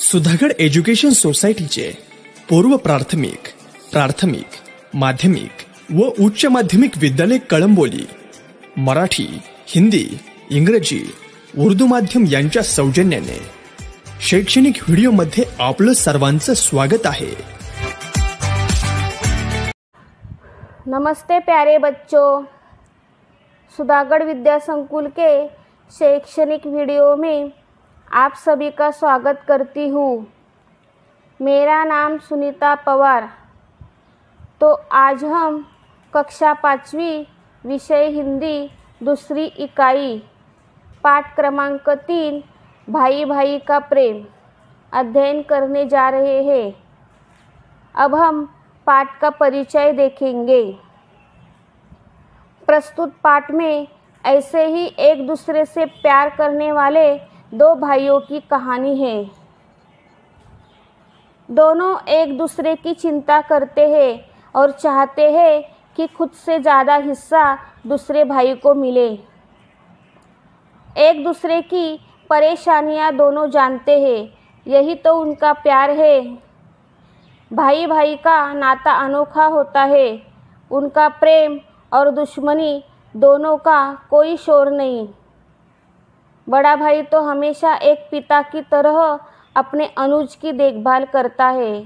Sudhagad education सोसायटीचे पूर्व प्राथमिक, प्राथमिक, माध्यमिक व उच्च माध्यमिक विद्यालय कळंबोली मराठी, हिंदी, इंग्रजी, उर्दू माध्यम यांच्या सौजन्याने शैक्षणिक व्हिडिओमध्ये आपलं सर्वांचं स्वागत आहे। नमस्ते प्यारे बच्चों, सुधागढ़ विद्या संकुल के शैक्षणिक वीडियो में आप सभी का स्वागत करती हूँ। मेरा नाम सुनीता पवार। तो आज हम कक्षा 5वीं विषय हिंदी दूसरी इकाई पाठ क्रमांक 3 भाई भाई का प्रेम अध्ययन करने जा रहे हैं। अब हम पाठ का परिचय देखेंगे। प्रस्तुत पाठ में ऐसे ही एक दूसरे से प्यार करने वाले दो भाइयों की कहानी है। दोनों एक दूसरे की चिंता करते हैं और चाहते हैं कि खुद से ज़्यादा हिस्सा दूसरे भाई को मिले। एक दूसरे की परेशानियां दोनों जानते हैं, यही तो उनका प्यार है। भाई भाई का नाता अनोखा होता है। उनका प्रेम और दुश्मनी दोनों का कोई शोर नहीं। बड़ा भाई तो हमेशा एक पिता की तरह अपने अनुज की देखभाल करता है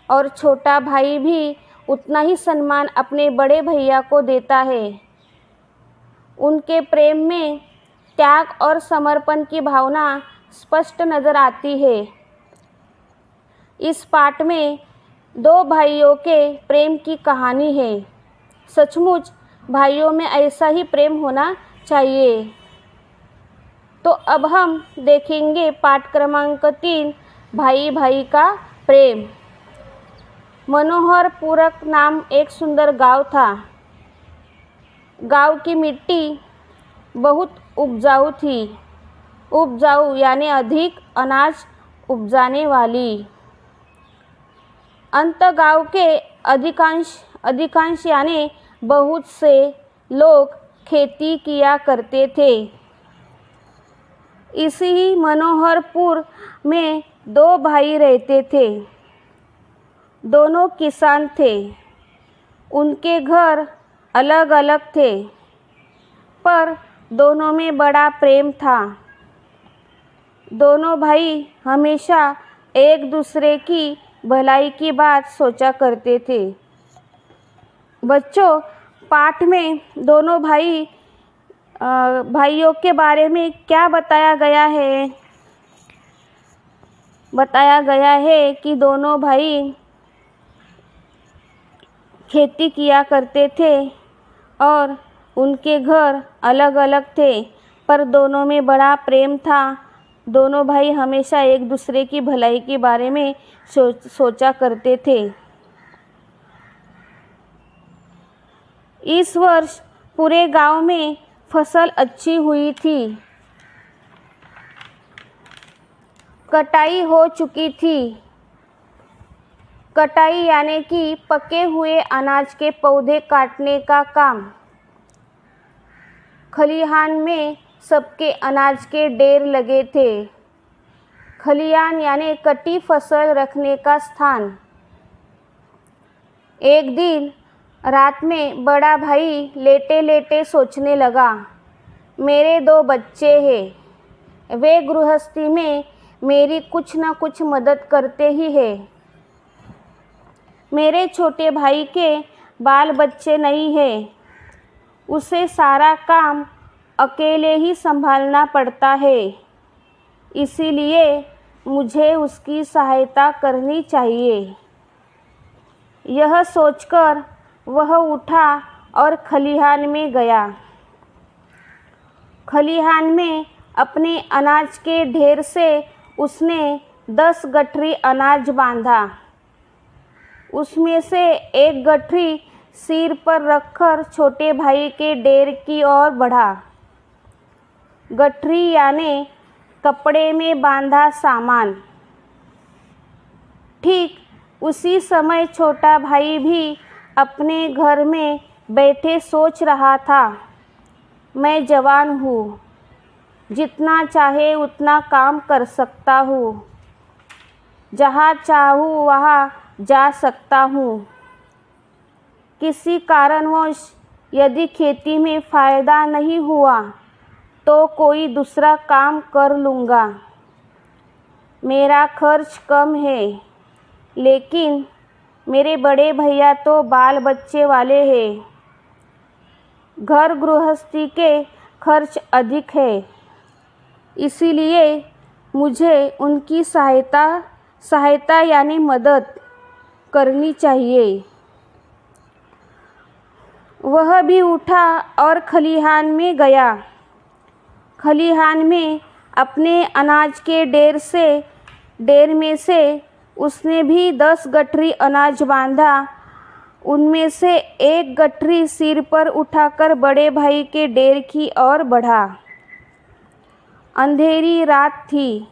और छोटा भाई भी उतना ही सम्मान अपने बड़े भैया को देता है। उनके प्रेम में त्याग और समर्पण की भावना स्पष्ट नजर आती है। इस पाठ में दो भाइयों के प्रेम की कहानी है। सचमुच भाइयों में ऐसा ही प्रेम होना चाहिए। तो अब हम देखेंगे पाठ क्रमांक 3 भाई भाई का प्रेम। मनोहरपुरक नाम एक सुंदर गांव था। गांव की मिट्टी बहुत उपजाऊ थी। उपजाऊ यानी अधिक अनाज उपजाने वाली। अंत गांव के अधिकांश यानी बहुत से लोग खेती किया करते थे। इसी ही मनोहरपुर में दो भाई रहते थे। दोनों किसान थे। उनके घर अलग अलग थे, पर दोनों में बड़ा प्रेम था। दोनों भाई हमेशा एक दूसरे की भलाई की बात सोचा करते थे। बच्चों, पाठ में दोनों भाइयों के बारे में क्या बताया गया है? बताया गया है कि दोनों भाई खेती किया करते थे और उनके घर अलग अलग थे, पर दोनों में बड़ा प्रेम था। दोनों भाई हमेशा एक दूसरे की भलाई के बारे में सोचा करते थे। इस वर्ष पूरे गांव में फसल अच्छी हुई थी। कटाई हो चुकी थी। कटाई यानी कि पके हुए अनाज के पौधे काटने का काम। खलिहान में सबके अनाज के ढेर लगे थे। खलिहान यानी कटी फसल रखने का स्थान। एक दिन रात में बड़ा भाई लेटे लेटे सोचने लगा, मेरे दो बच्चे हैं। वे गृहस्थी में मेरी कुछ न कुछ मदद करते ही हैं। मेरे छोटे भाई के बाल बच्चे नहीं हैं। उसे सारा काम अकेले ही संभालना पड़ता है। इसीलिए मुझे उसकी सहायता करनी चाहिए। यह सोचकर वह उठा और खलिहान में गया। खलिहान में अपने अनाज के ढेर से उसने 10 गठरी अनाज बांधा। उसमें से एक गठरी सिर पर रखकर छोटे भाई के ढेर की ओर बढ़ा। गठरी यानी कपड़े में बांधा सामान। ठीक उसी समय छोटा भाई भी अपने घर में बैठे सोच रहा था, मैं जवान हूँ, जितना चाहे उतना काम कर सकता हूँ। जहाँ चाहूँ वहाँ जा सकता हूँ। किसी कारणवश यदि खेती में फ़ायदा नहीं हुआ तो कोई दूसरा काम कर लूँगा। मेरा खर्च कम है, लेकिन मेरे बड़े भैया तो बाल बच्चे वाले हैं। घर गृहस्थी के खर्च अधिक है, इसीलिए मुझे उनकी सहायता यानी मदद करनी चाहिए। वह भी उठा और खलिहान में गया। खलिहान में अपने अनाज के ढेर में से उसने भी 10 गठरी अनाज बांधा। उनमें से एक गठरी सिर पर उठाकर बड़े भाई के ढेर की ओर बढ़ा। अंधेरी रात थी,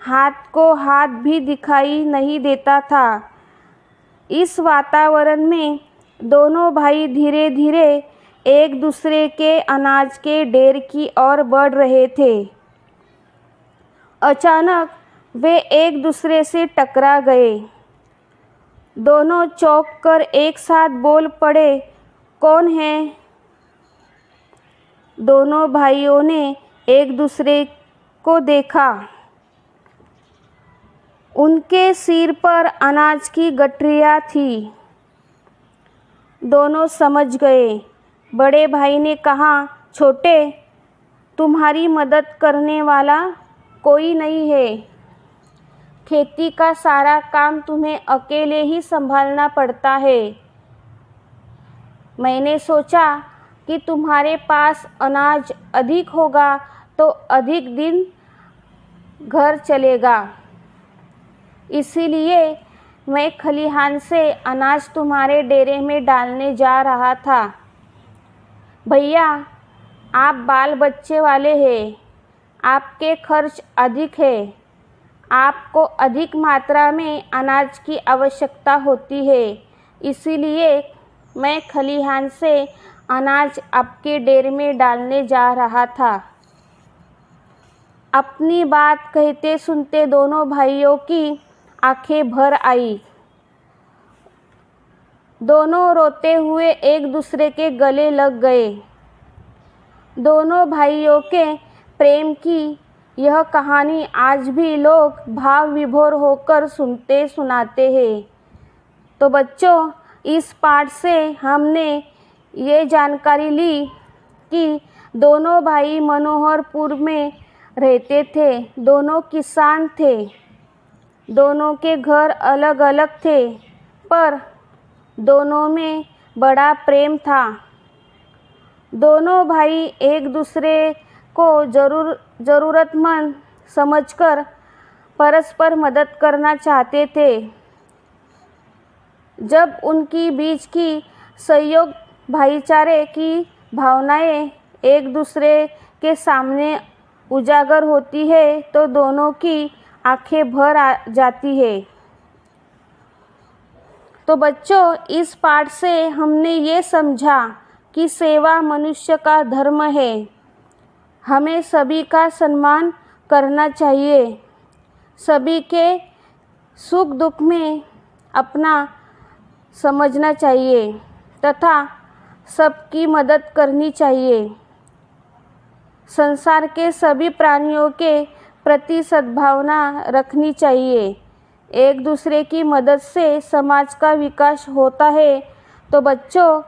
हाथ को हाथ भी दिखाई नहीं देता था। इस वातावरण में दोनों भाई धीरे धीरे एक दूसरे के अनाज के ढेर की ओर बढ़ रहे थे। अचानक वे एक दूसरे से टकरा गए। दोनों चौंक कर एक साथ बोल पड़े, कौन है? दोनों भाइयों ने एक दूसरे को देखा। उनके सिर पर अनाज की गठरियाँ थीं। दोनों समझ गए। बड़े भाई ने कहा, छोटे, तुम्हारी मदद करने वाला कोई नहीं है। खेती का सारा काम तुम्हें अकेले ही संभालना पड़ता है। मैंने सोचा कि तुम्हारे पास अनाज अधिक होगा तो अधिक दिन घर चलेगा। इसीलिए मैं खलिहान से अनाज तुम्हारे डेरे में डालने जा रहा था। भैया, आप बाल बच्चे वाले हैं, आपके खर्च अधिक है, आपको अधिक मात्रा में अनाज की आवश्यकता होती है, इसीलिए मैं खलिहान से अनाज आपके ढेर में डालने जा रहा था। अपनी बात कहते सुनते दोनों भाइयों की आंखें भर आई। दोनों रोते हुए एक दूसरे के गले लग गए। दोनों भाइयों के प्रेम की यह कहानी आज भी लोग भाव विभोर होकर सुनते सुनाते हैं। तो बच्चों, इस पाठ से हमने ये जानकारी ली कि दोनों भाई मनोहरपुर में रहते थे। दोनों किसान थे। दोनों के घर अलग अलग थे, पर दोनों में बड़ा प्रेम था। दोनों भाई एक दूसरे को ज़रूरतमंद समझकर परस्पर मदद करना चाहते थे। जब उनकी बीच की सहयोग भाईचारे की भावनाएं एक दूसरे के सामने उजागर होती है तो दोनों की आंखें भर आ जाती है। तो बच्चों, इस पाठ से हमने ये समझा कि सेवा मनुष्य का धर्म है। हमें सभी का सम्मान करना चाहिए, सभी के सुख दुख में अपना समझना चाहिए तथा सबकी मदद करनी चाहिए। संसार के सभी प्राणियों के प्रति सद्भावना रखनी चाहिए। एक दूसरे की मदद से समाज का विकास होता है। तो बच्चों,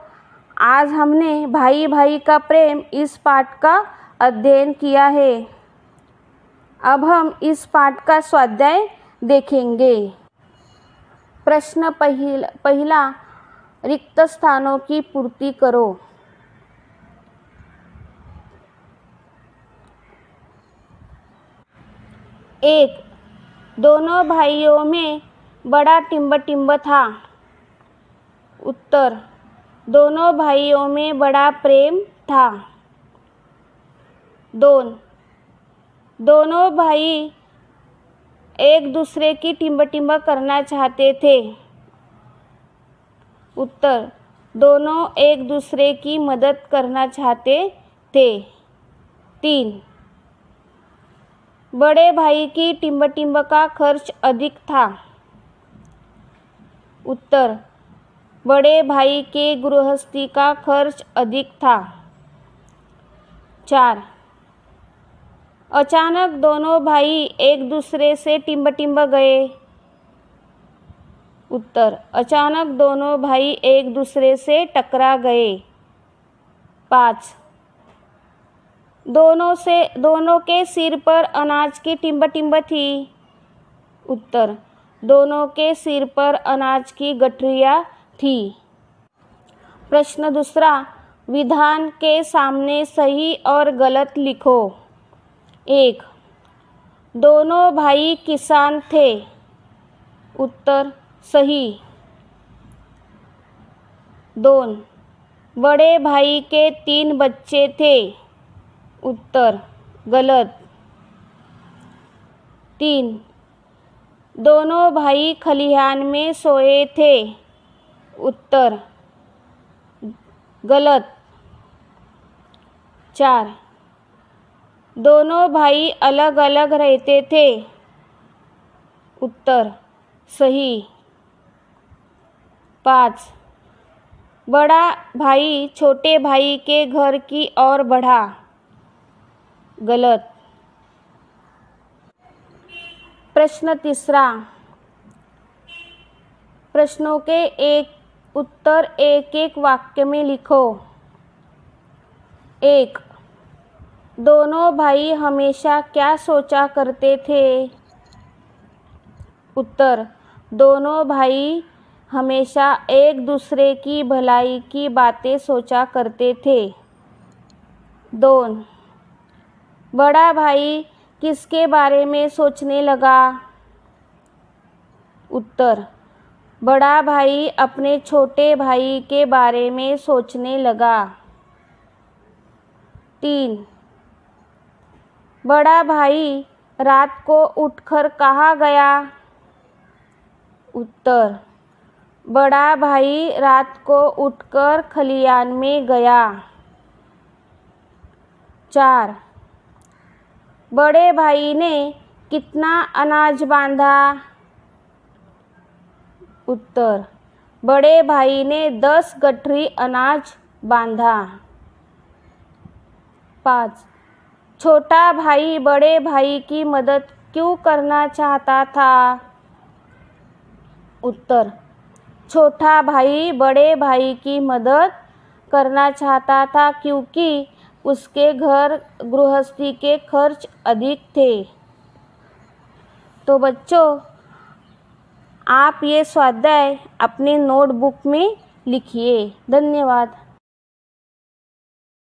आज हमने भाई भाई का प्रेम इस पाठ का अध्ययन किया है। अब हम इस पाठ का स्वाध्याय देखेंगे। प्रश्न पहला, रिक्त स्थानों की पूर्ति करो। एक, दोनों भाइयों में बड़ा टिम्ब था। उत्तर, दोनों भाइयों में बड़ा प्रेम था। 2, दोनों भाई एक दूसरे की टिम्ब करना चाहते थे। उत्तर, दोनों एक दूसरे की मदद करना चाहते थे। 3, बड़े भाई की टिम्ब टिम्ब का खर्च अधिक था। उत्तर, बड़े भाई के गृहस्थी का खर्च अधिक था। 4. अचानक दोनों भाई एक दूसरे से टिम्ब टिम्ब गए। उत्तर, अचानक दोनों भाई एक दूसरे से टकरा गए। 5. दोनों के सिर पर अनाज की टिम्ब टिम्ब थी। उत्तर, दोनों के सिर पर अनाज की गठरियाँ थी। प्रश्न दूसरा, विधान के सामने सही और गलत लिखो। 1. दोनों भाई किसान थे। उत्तर, सही। 2. बड़े भाई के 3 बच्चे थे। उत्तर, गलत। 3. दोनों भाई खलिहान में सोए थे। उत्तर, गलत। 4. दोनों भाई अलग अलग रहते थे। उत्तर, सही। 5. बड़ा भाई छोटे भाई के घर की ओर बढ़ा। गलत। प्रश्न तीसरा, प्रश्नों के एक उत्तर एक एक वाक्य में लिखो। 1. दोनों भाई हमेशा क्या सोचा करते थे। उत्तर, दोनों भाई हमेशा एक दूसरे की भलाई की बातें सोचा करते थे। 2. बड़ा भाई किसके बारे में सोचने लगा। उत्तर, बड़ा भाई अपने छोटे भाई के बारे में सोचने लगा। 3. बड़ा भाई रात को उठकर कहाँ गया। उत्तर, बड़ा भाई रात को उठकर खलिहान में गया। 4. बड़े भाई ने कितना अनाज बांधा। उत्तर, बड़े भाई ने 10 गठरी अनाज बांधा। 5. छोटा भाई बड़े भाई की मदद क्यों करना चाहता था। उत्तर, छोटा भाई बड़े भाई की मदद करना चाहता था क्योंकि उसके घर गृहस्थी के खर्च अधिक थे। तो बच्चों, आप ये स्वाध्याय अपने नोटबुक में लिखिए। धन्यवाद।